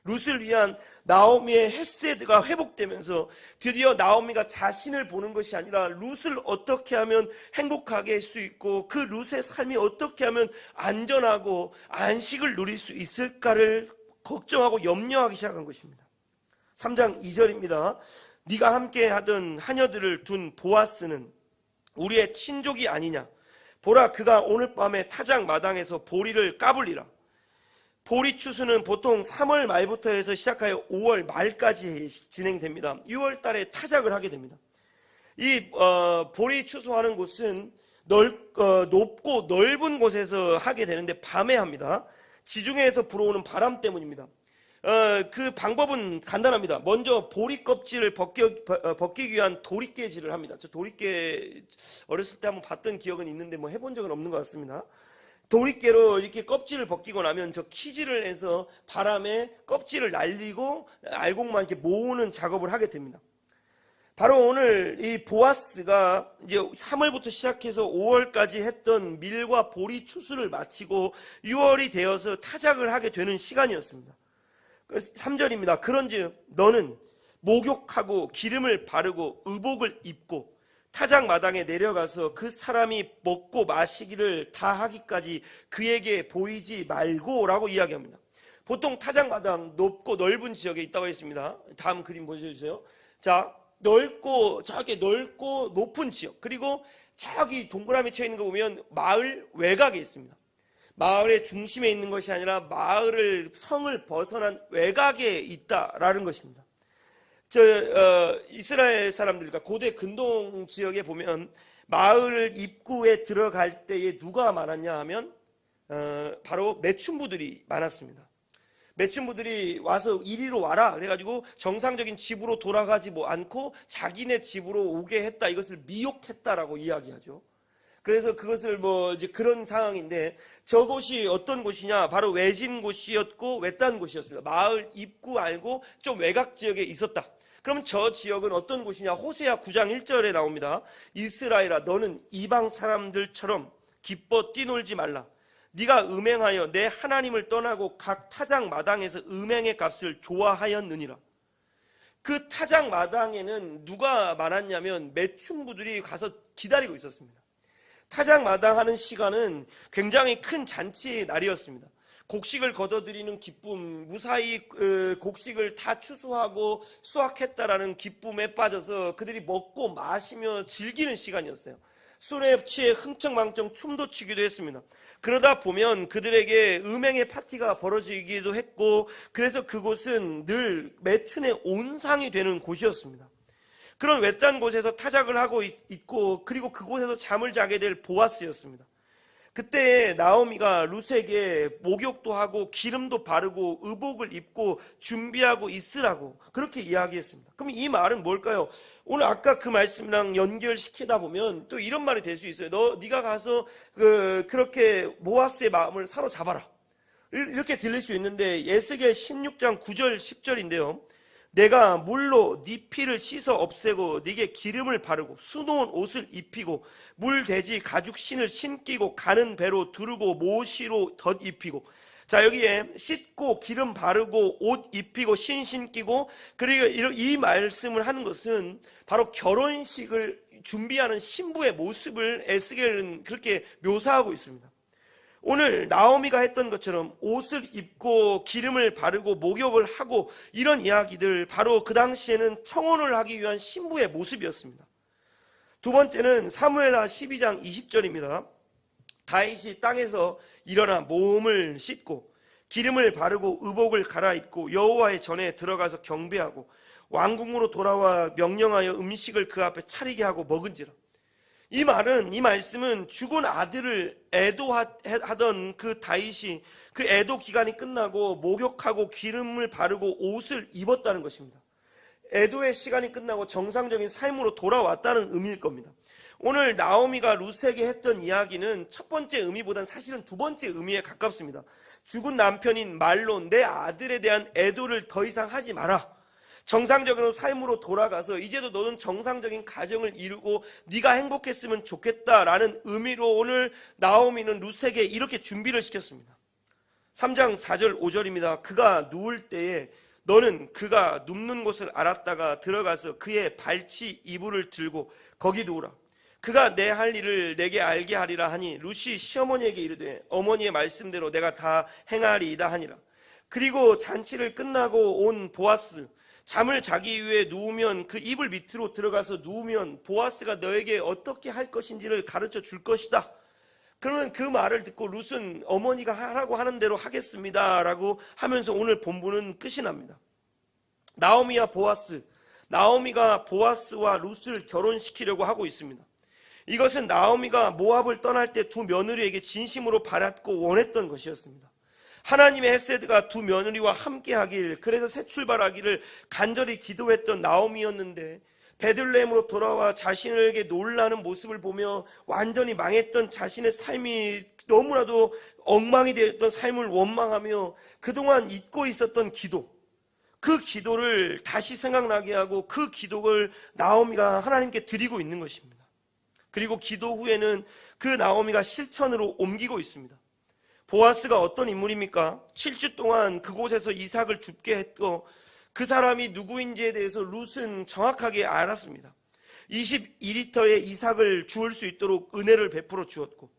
룻을 위한 나오미의 헤세드가 회복되면서 드디어 나오미가 자신을 보는 것이 아니라 룻을 어떻게 하면 행복하게 할 수 있고 그 룻의 삶이 어떻게 하면 안전하고 안식을 누릴 수 있을까를 걱정하고 염려하기 시작한 것입니다. 3장 2절입니다. 네가 함께 하던 하녀들을 둔 보아스는 우리의 친족이 아니냐. 보라, 그가 오늘 밤에 타작 마당에서 보리를 까불리라. 보리 추수는 보통 3월 말부터 해서 시작하여 5월 말까지 진행됩니다. 6월 달에 타작을 하게 됩니다. 이 보리 추수하는 곳은 높고 넓은 곳에서 하게 되는데 밤에 합니다. 지중해에서 불어오는 바람 때문입니다. 그 방법은 간단합니다. 먼저 보리 껍질을 벗기기 위한 도리깨질을 합니다. 저 도리깨 어렸을 때 한번 봤던 기억은 있는데 뭐 해본 적은 없는 것 같습니다. 도리깨로 이렇게 껍질을 벗기고 나면 저 키질을 해서 바람에 껍질을 날리고 알곡만 이렇게 모으는 작업을 하게 됩니다. 바로 오늘 이 보아스가 이제 3월부터 시작해서 5월까지 했던 밀과 보리 추수를 마치고 6월이 되어서 타작을 하게 되는 시간이었습니다. 3절입니다. 그런즉 너는 목욕하고 기름을 바르고 의복을 입고 타작 마당에 내려가서 그 사람이 먹고 마시기를 다 하기까지 그에게 보이지 말고 라고 이야기합니다. 보통 타작 마당 높고 넓은 지역에 있다고 했습니다. 다음 그림 보여주세요. 자, 저기 넓고 높은 지역, 그리고 저기 동그라미 쳐 있는 거 보면 마을 외곽에 있습니다. 마을의 중심에 있는 것이 아니라 성을 벗어난 외곽에 있다라는 것입니다. 이스라엘 사람들, 그러니까 고대 근동 지역에 보면 마을 입구에 들어갈 때에 누가 많았냐 하면 바로 매춘부들이 많았습니다. 매춘부들이 와서 이리로 와라 그래가지고 정상적인 집으로 돌아가지 않고 자기네 집으로 오게 했다, 이것을 미혹했다라고 이야기하죠. 그래서 그것을 이제 그런 상황인데, 저곳이 어떤 곳이냐, 바로 외진 곳이었고 외딴 곳이었습니다. 마을 입구 알고 좀 외곽 지역에 있었다. 그럼 저 지역은 어떤 곳이냐? 호세아 9장 1절에 나옵니다. 이스라엘아, 너는 이방 사람들처럼 기뻐 뛰놀지 말라. 네가 음행하여 내 하나님을 떠나고 각 타작 마당에서 음행의 값을 좋아하였느니라. 그 타작 마당에는 누가 많았냐면 매춘부들이 가서 기다리고 있었습니다. 타작 마당 하는 시간은 굉장히 큰 잔치 날이었습니다. 곡식을 거둬들이는 기쁨, 무사히 곡식을 다 추수하고 수확했다라는 기쁨에 빠져서 그들이 먹고 마시며 즐기는 시간이었어요. 술에 취해 흥청망청 춤도 추기도 했습니다. 그러다 보면 그들에게 음행의 파티가 벌어지기도 했고, 그래서 그곳은 늘 매춘의 온상이 되는 곳이었습니다. 그런 외딴 곳에서 타작을 하고 있고, 그리고 그곳에서 잠을 자게 될 보아스였습니다. 그때 나오미가 룻에게 목욕도 하고 기름도 바르고 의복을 입고 준비하고 있으라고 그렇게 이야기했습니다. 그럼 이 말은 뭘까요? 오늘 아까 그 말씀이랑 연결시키다 보면 또 이런 말이 될 수 있어요. 네가 가서 그렇게 보아스의 마음을 사로잡아라, 이렇게 들릴 수 있는데, 에스겔 16장 9절 10절인데요. 내가 물로 네 피를 씻어 없애고 네게 기름을 바르고 수놓은 옷을 입히고 물돼지 가죽 신을 신기고 가는 배로 두르고 모시로 덧입히고. 자, 여기에 씻고 기름 바르고 옷 입히고 신 신기고, 그리고 이 말씀을 하는 것은 바로 결혼식을 준비하는 신부의 모습을 에스겔은 그렇게 묘사하고 있습니다. 오늘 나오미가 했던 것처럼 옷을 입고 기름을 바르고 목욕을 하고 이런 이야기들, 바로 그 당시에는 청혼을 하기 위한 신부의 모습이었습니다. 두 번째는 사무엘하 12장 20절입니다. 다윗이 땅에서 일어나 몸을 씻고 기름을 바르고 의복을 갈아입고 여호와의 전에 들어가서 경배하고 왕궁으로 돌아와 명령하여 음식을 그 앞에 차리게 하고 먹은지라. 이 말씀은 죽은 아들을 애도하던 그 다윗이 그 애도 기간이 끝나고 목욕하고 기름을 바르고 옷을 입었다는 것입니다. 애도의 시간이 끝나고 정상적인 삶으로 돌아왔다는 의미일 겁니다. 오늘 나오미가 룻에게 했던 이야기는 첫 번째 의미보다는 사실은 두 번째 의미에 가깝습니다. 죽은 남편인 말론, 내 아들에 대한 애도를 더 이상 하지 마라. 정상적인 삶으로 돌아가서 이제도 너는 정상적인 가정을 이루고 네가 행복했으면 좋겠다라는 의미로 오늘 나오미는 룻에게 이렇게 준비를 시켰습니다. 3장 4절 5절입니다. 그가 누울 때에 너는 그가 눕는 곳을 알았다가 들어가서 그의 발치 이불을 들고 거기 누우라. 그가 내 할 일을 내게 알게 하리라 하니 룻이 시어머니에게 이르되 어머니의 말씀대로 내가 다 행하리이다 하니라. 그리고 잔치를 끝나고 온 보아스, 잠을 자기 위해 누우면 그 이불 밑으로 들어가서 누우면 보아스가 너에게 어떻게 할 것인지를 가르쳐 줄 것이다. 그러면 그 말을 듣고 룻은 어머니가 하라고 하는 대로 하겠습니다 라고 하면서 오늘 본문은 끝이 납니다. 나오미가 보아스와 룻을 결혼시키려고 하고 있습니다. 이것은 나오미가 모압을 떠날 때 두 며느리에게 진심으로 바랐고 원했던 것이었습니다. 하나님의 헤세드가 두 며느리와 함께하길, 그래서 새 출발하기를 간절히 기도했던 나오미였는데, 베들레헴으로 돌아와 자신에게 놀라는 모습을 보며 완전히 망했던 자신의 삶이 너무나도 엉망이 되었던 삶을 원망하며 그동안 잊고 있었던 기도, 그 기도를 다시 생각나게 하고 그 기도를 나오미가 하나님께 드리고 있는 것입니다. 그리고 기도 후에는 그 나오미가 실천으로 옮기고 있습니다. 보아스가 어떤 인물입니까? 7주 동안 그곳에서 이삭을 줍게 했고 그 사람이 누구인지에 대해서 룻은 정확하게 알았습니다. 22리터의 이삭을 주울 수 있도록 은혜를 베풀어 주었고,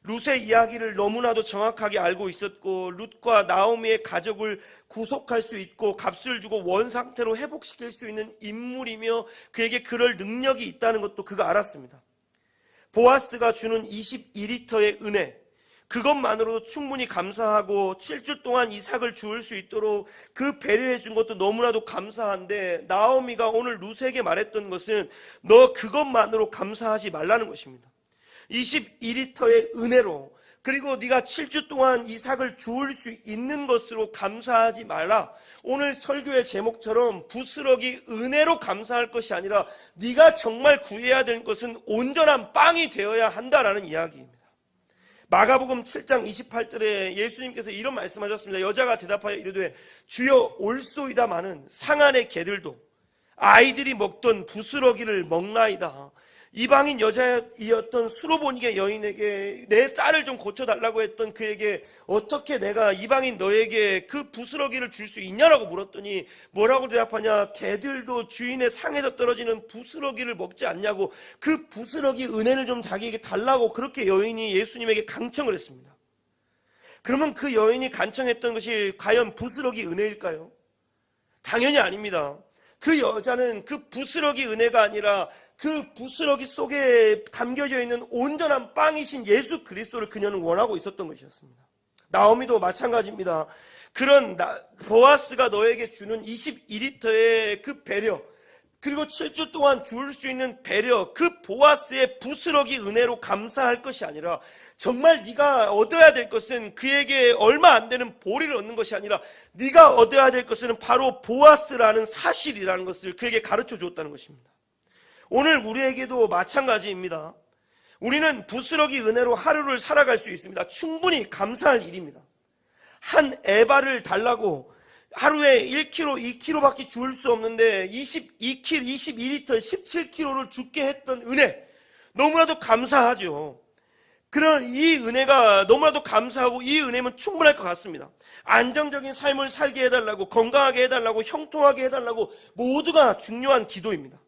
룻의 이야기를 너무나도 정확하게 알고 있었고 룻과 나오미의 가족을 구속할 수 있고 값을 주고 원상태로 회복시킬 수 있는 인물이며 그에게 그럴 능력이 있다는 것도 그가 알았습니다. 보아스가 주는 22리터의 은혜, 그것만으로도 충분히 감사하고 7주 동안 이삭을 주울 수 있도록 그 배려해 준 것도 너무나도 감사한데, 나오미가 오늘 룻에게 말했던 것은 너 그것만으로 감사하지 말라는 것입니다. 22리터의 은혜로, 그리고 네가 7주 동안 이삭을 주울 수 있는 것으로 감사하지 말라. 오늘 설교의 제목처럼 부스러기 은혜로 감사할 것이 아니라 네가 정말 구해야 될 것은 온전한 빵이 되어야 한다라는 이야기입니다. 마가복음 7장 28절에 예수님께서 이런 말씀하셨습니다. 여자가 대답하여 이르되 주여 올소이다마는 상 안의 개들도 아이들이 먹던 부스러기를 먹나이다. 이방인 여자이었던 수로보니게 여인에게 내 딸을 좀 고쳐달라고 했던 그에게 어떻게 내가 이방인 너에게 그 부스러기를 줄 수 있냐라고 물었더니 뭐라고 대답하냐? 개들도 주인의 상에서 떨어지는 부스러기를 먹지 않냐고, 그 부스러기 은혜를 좀 자기에게 달라고 그렇게 여인이 예수님에게 간청을 했습니다. 그러면 그 여인이 간청했던 것이 과연 부스러기 은혜일까요? 당연히 아닙니다. 그 여자는 그 부스러기 은혜가 아니라 그 부스러기 속에 담겨져 있는 온전한 빵이신 예수 그리스도를 그녀는 원하고 있었던 것이었습니다. 나오미도 마찬가지입니다. 그런 보아스가 너에게 주는 22리터의 그 배려, 그리고 7주 동안 줄 수 있는 배려, 그 보아스의 부스러기 은혜로 감사할 것이 아니라 정말 네가 얻어야 될 것은 그에게 얼마 안 되는 보리를 얻는 것이 아니라 네가 얻어야 될 것은 바로 보아스라는 사실이라는 것을 그에게 가르쳐 주었다는 것입니다. 오늘 우리에게도 마찬가지입니다. 우리는 부스러기 은혜로 하루를 살아갈 수 있습니다. 충분히 감사할 일입니다. 한 에바를 달라고 하루에 1kg, 2kg밖에 줄 수 없는데 22kg, 22리터, 17kg를 줍게 했던 은혜, 너무나도 감사하죠. 그런 이 은혜가 너무나도 감사하고 이 은혜면 충분할 것 같습니다. 안정적인 삶을 살게 해달라고, 건강하게 해달라고, 형통하게 해달라고, 모두가 중요한 기도입니다.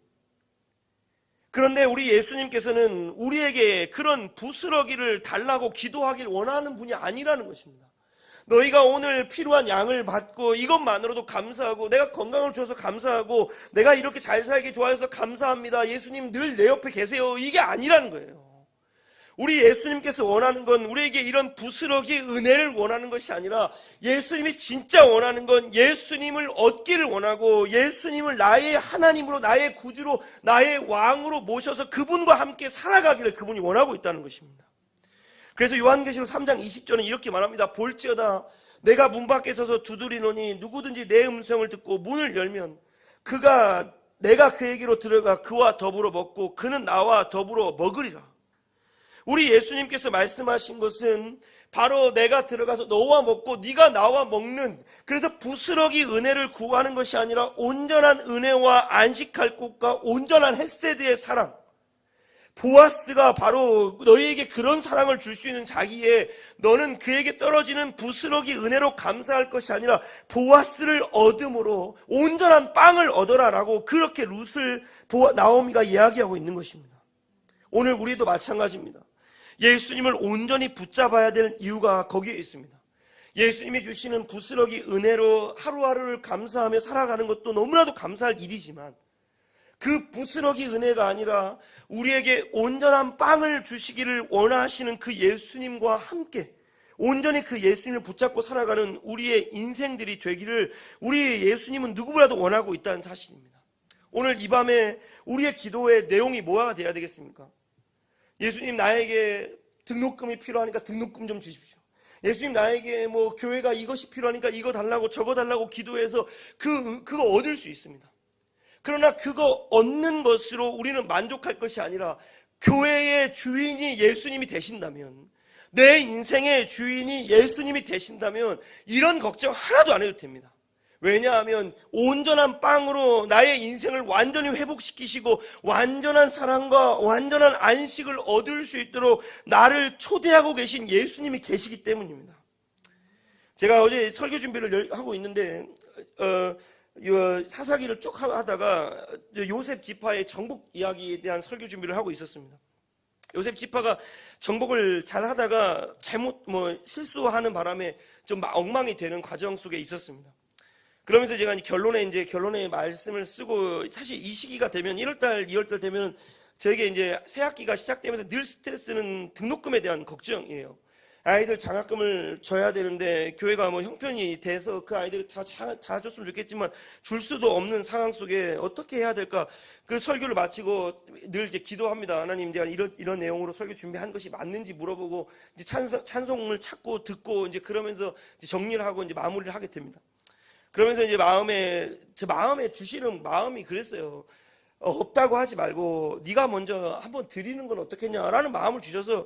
그런데 우리 예수님께서는 우리에게 그런 부스러기를 달라고 기도하길 원하는 분이 아니라는 것입니다. 너희가 오늘 필요한 양을 받고 이것만으로도 감사하고, 내가 건강을 주셔서 감사하고, 내가 이렇게 잘 살게 좋아해서 감사합니다, 예수님 늘 내 옆에 계세요, 이게 아니라는 거예요. 우리 예수님께서 원하는 건 우리에게 이런 부스러기 은혜를 원하는 것이 아니라 예수님이 진짜 원하는 건 예수님을 얻기를 원하고, 예수님을 나의 하나님으로, 나의 구주로, 나의 왕으로 모셔서 그분과 함께 살아가기를 그분이 원하고 있다는 것입니다. 그래서 요한계시록 3장 20절은 이렇게 말합니다. 볼지어다 내가 문 밖에 서서 두드리노니 누구든지 내 음성을 듣고 문을 열면 내가 그에게로 들어가 그와 더불어 먹고 그는 나와 더불어 먹으리라. 우리 예수님께서 말씀하신 것은 바로 내가 들어가서 너와 먹고 네가 나와 먹는, 그래서 부스러기 은혜를 구하는 것이 아니라 온전한 은혜와 안식할 곳과 온전한 헤세드의 사랑, 보아스가 바로 너희에게 그런 사랑을 줄 수 있는 자기에 너는 그에게 떨어지는 부스러기 은혜로 감사할 것이 아니라 보아스를 얻음으로 온전한 빵을 얻어라라고 그렇게 룻을 나오미가 이야기하고 있는 것입니다. 오늘 우리도 마찬가지입니다. 예수님을 온전히 붙잡아야 될 이유가 거기에 있습니다. 예수님이 주시는 부스러기 은혜로 하루하루를 감사하며 살아가는 것도 너무나도 감사할 일이지만 그 부스러기 은혜가 아니라 우리에게 온전한 빵을 주시기를 원하시는 그 예수님과 함께 온전히 그 예수님을 붙잡고 살아가는 우리의 인생들이 되기를 우리 예수님은 누구보다도 원하고 있다는 사실입니다. 오늘 이 밤에 우리의 기도의 내용이 뭐가 돼야 되겠습니까? 예수님 나에게 등록금이 필요하니까 등록금 좀 주십시오. 예수님 나에게 교회가 이것이 필요하니까 이거 달라고 저거 달라고 기도해서 그거 얻을 수 있습니다. 그러나 그거 얻는 것으로 우리는 만족할 것이 아니라 교회의 주인이 예수님이 되신다면, 내 인생의 주인이 예수님이 되신다면 이런 걱정 하나도 안 해도 됩니다. 왜냐하면 온전한 빵으로 나의 인생을 완전히 회복시키시고 완전한 사랑과 완전한 안식을 얻을 수 있도록 나를 초대하고 계신 예수님이 계시기 때문입니다. 제가 어제 설교 준비를 하고 있는데 사사기를 쭉 하다가 요셉 지파의 정복 이야기에 대한 설교 준비를 하고 있었습니다. 요셉 지파가 정복을 잘 하다가 잘못 실수하는 바람에 좀 엉망이 되는 과정 속에 있었습니다. 그러면서 제가 결론에 말씀을 쓰고, 사실 이 시기가 되면 1월달, 2월달 되면 저에게 이제 새학기가 시작되면서 늘 스트레스는 등록금에 대한 걱정이에요. 아이들 장학금을 줘야 되는데 교회가 형편이 돼서 그 아이들이 다 줬으면 좋겠지만 줄 수도 없는 상황 속에 어떻게 해야 될까? 그 설교를 마치고 늘 이제 기도합니다. 하나님, 제가 이런 내용으로 설교 준비한 것이 맞는지 물어보고 이제 찬송을 찾고 듣고 이제 그러면서 이제 정리를 하고 이제 마무리를 하게 됩니다. 그러면서 이제 제 마음에 주시는 마음이 그랬어요. 없다고 하지 말고 네가 먼저 한번 드리는 건 어떻겠냐라는 마음을 주셔서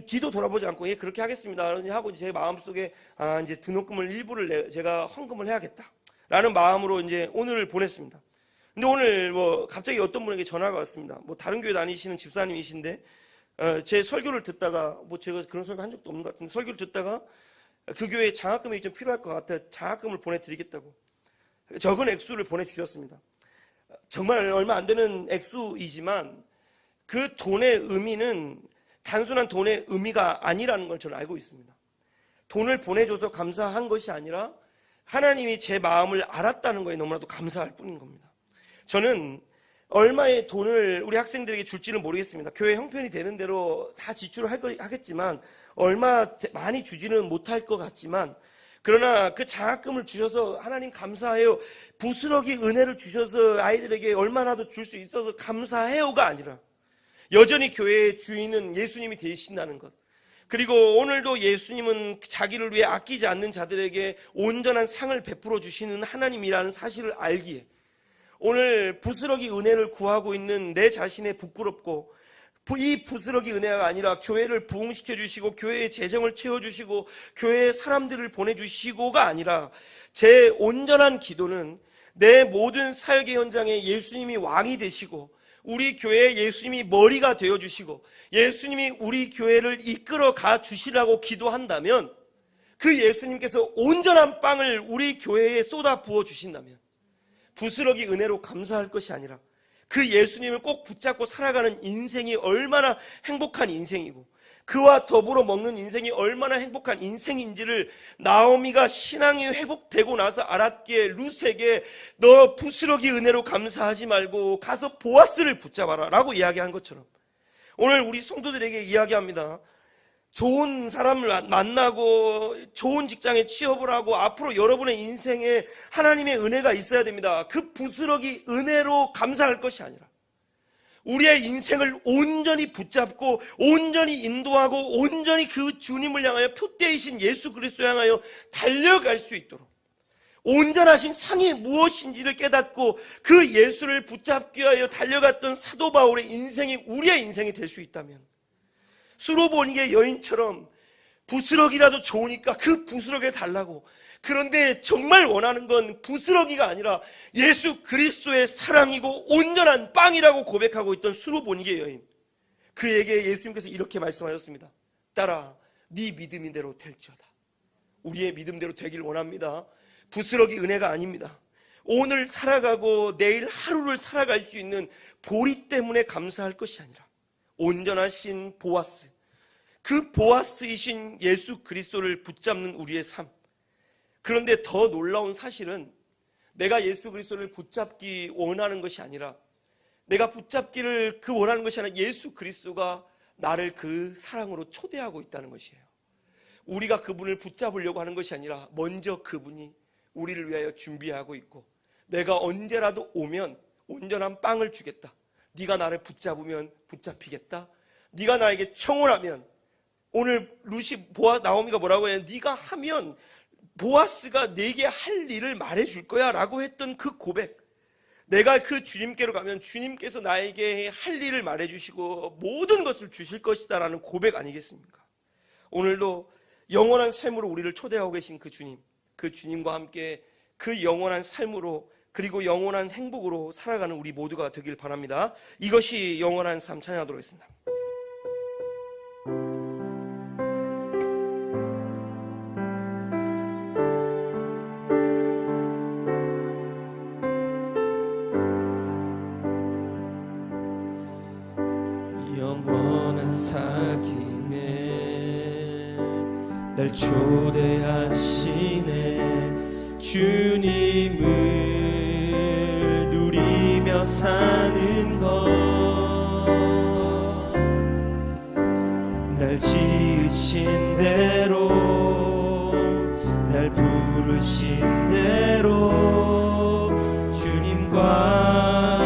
뒤도 돌아보지 않고 그렇게 하겠습니다 하고 제 마음속에 이제 등록금을 일부를 제가 헌금을 해야겠다라는 마음으로 이제 오늘을 보냈습니다. 근데 오늘 갑자기 어떤 분에게 전화가 왔습니다. 다른 교회 다니시는 집사님이신데 제 설교를 듣다가 제가 그런 설교 한 적도 없는 것 같은데 설교를 듣다가 그 교회에 장학금이 좀 필요할 것 같아 장학금을 보내드리겠다고 적은 액수를 보내주셨습니다. 정말 얼마 안 되는 액수이지만 그 돈의 의미는 단순한 돈의 의미가 아니라는 걸 저는 알고 있습니다. 돈을 보내줘서 감사한 것이 아니라 하나님이 제 마음을 알았다는 거에 너무나도 감사할 뿐인 겁니다. 저는 얼마의 돈을 우리 학생들에게 줄지는 모르겠습니다. 교회 형편이 되는 대로 다 지출을 하겠지만 얼마 많이 주지는 못할 것 같지만, 그러나 그 장학금을 주셔서 하나님 감사해요, 부스러기 은혜를 주셔서 아이들에게 얼마나도 줄 수 있어서 감사해요가 아니라 여전히 교회의 주인은 예수님이 되신다는 것, 그리고 오늘도 예수님은 자기를 위해 아끼지 않는 자들에게 온전한 상을 베풀어 주시는 하나님이라는 사실을 알기에 오늘 부스러기 은혜를 구하고 있는 내 자신의 부끄럽고, 이 부스러기 은혜가 아니라 교회를 부흥시켜 주시고 교회의 재정을 채워주시고 교회의 사람들을 보내주시고가 아니라 제 온전한 기도는 내 모든 사역의 현장에 예수님이 왕이 되시고 우리 교회에 예수님이 머리가 되어주시고 예수님이 우리 교회를 이끌어 가 주시라고 기도한다면, 그 예수님께서 온전한 빵을 우리 교회에 쏟아 부어 주신다면 부스러기 은혜로 감사할 것이 아니라 그 예수님을 꼭 붙잡고 살아가는 인생이 얼마나 행복한 인생이고 그와 더불어 먹는 인생이 얼마나 행복한 인생인지를 나오미가 신앙이 회복되고 나서 알았기에 룻에게 너 부스러기 은혜로 감사하지 말고 가서 보아스를 붙잡아라 라고 이야기한 것처럼 오늘 우리 성도들에게 이야기합니다. 좋은 사람을 만나고 좋은 직장에 취업을 하고 앞으로 여러분의 인생에 하나님의 은혜가 있어야 됩니다. 그 부스러기 은혜로 감사할 것이 아니라 우리의 인생을 온전히 붙잡고 온전히 인도하고 온전히 그 주님을 향하여 표대이신 예수 그리스도 향하여 달려갈 수 있도록 온전하신 상이 무엇인지를 깨닫고 그 예수를 붙잡기 위하여 달려갔던 사도 바울의 인생이 우리의 인생이 될 수 있다면, 수로보니게 여인처럼 부스러기라도 좋으니까 그 부스러기에 달라고, 그런데 정말 원하는 건 부스러기가 아니라 예수 그리스도의 사랑이고 온전한 빵이라고 고백하고 있던 수로보니게 여인, 그에게 예수님께서 이렇게 말씀하셨습니다. 딸아, 네 믿음대로 될지어다. 우리의 믿음대로 되길 원합니다. 부스러기 은혜가 아닙니다. 오늘 살아가고 내일 하루를 살아갈 수 있는 보리 때문에 감사할 것이 아니라 온전하신 보아스, 그 보아스이신 예수 그리스도를 붙잡는 우리의 삶. 그런데 더 놀라운 사실은 내가 예수 그리스도를 붙잡기 원하는 것이 아니라 내가 붙잡기를 원하는 것이 아니라 예수 그리스도가 나를 그 사랑으로 초대하고 있다는 것이에요. 우리가 그분을 붙잡으려고 하는 것이 아니라 먼저 그분이 우리를 위하여 준비하고 있고, 내가 언제라도 오면 온전한 빵을 주겠다. 네가 나를 붙잡으면 붙잡히겠다. 네가 나에게 청혼하면, 오늘 나오미가 뭐라고 해요? 네가 하면 보아스가 내게 할 일을 말해줄 거야 라고 했던 그 고백, 내가 그 주님께로 가면 주님께서 나에게 할 일을 말해주시고 모든 것을 주실 것이다 라는 고백 아니겠습니까? 오늘도 영원한 삶으로 우리를 초대하고 계신 그 주님, 그 주님과 함께 그 영원한 삶으로 그리고 영원한 행복으로 살아가는 우리 모두가 되길 바랍니다. 이것이 영원한 삶 찬양하도록 하겠습니다. 영원한 날 초대하시네. 주님을 누리며 사는 것, 날 지으신 대로, 날 부르신 대로 주님과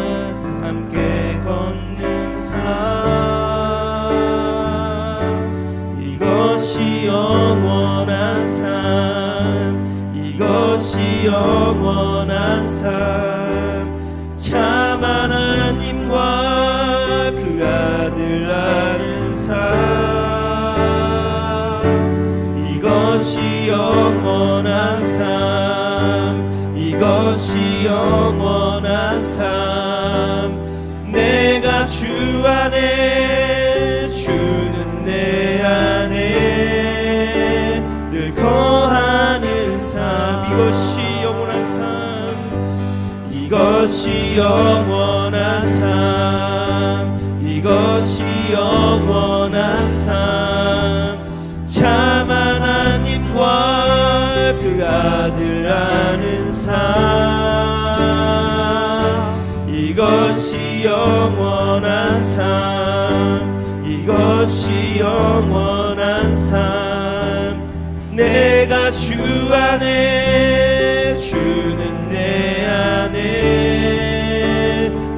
함께 걷는 삶, 이것이 영원한 삶, 이것이 영원한 삶. 참 하나님과 그 아들 아는 삶, 이것이 영원한 삶, 이것이 영원한 삶. 내가 주 안에, 주는 내 안에 늘 거하는 삶, 이것이 영원한 삶, 이것이 영원한 삶, 이것이 영원한 삶. 참 하나님과 그 아들 아는 삶, 이것이 영원한 삶, 이것이 영원한 삶. 내가 주 안에, 주는 내 안에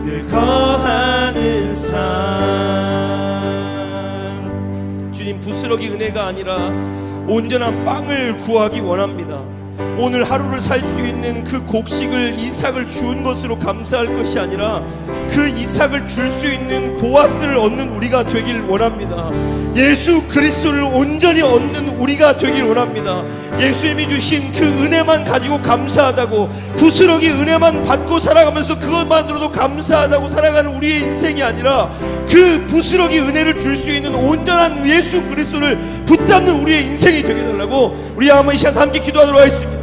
늘 거하는 삶. 주님, 부스러기 은혜가 아니라 온전한 빵을 구하기 원합니다. 오늘 하루를 살 수 있는 그 곡식을, 이삭을 주은 것으로 감사할 것이 아니라 그 이삭을 줄 수 있는 보아스를 얻는 우리가 되길 원합니다. 예수 그리스도를 온전히 얻는 우리가 되길 원합니다. 예수님이 주신 그 은혜만 가지고 감사하다고, 부스러기 은혜만 받고 살아가면서 그것만으로도 감사하다고 살아가는 우리의 인생이 아니라 그 부스러기 은혜를 줄 수 있는 온전한 예수 그리스도를 붙잡는 우리의 인생이 되게 해달라고 우리 한번 이 시간 함께 기도하도록 하겠습니다.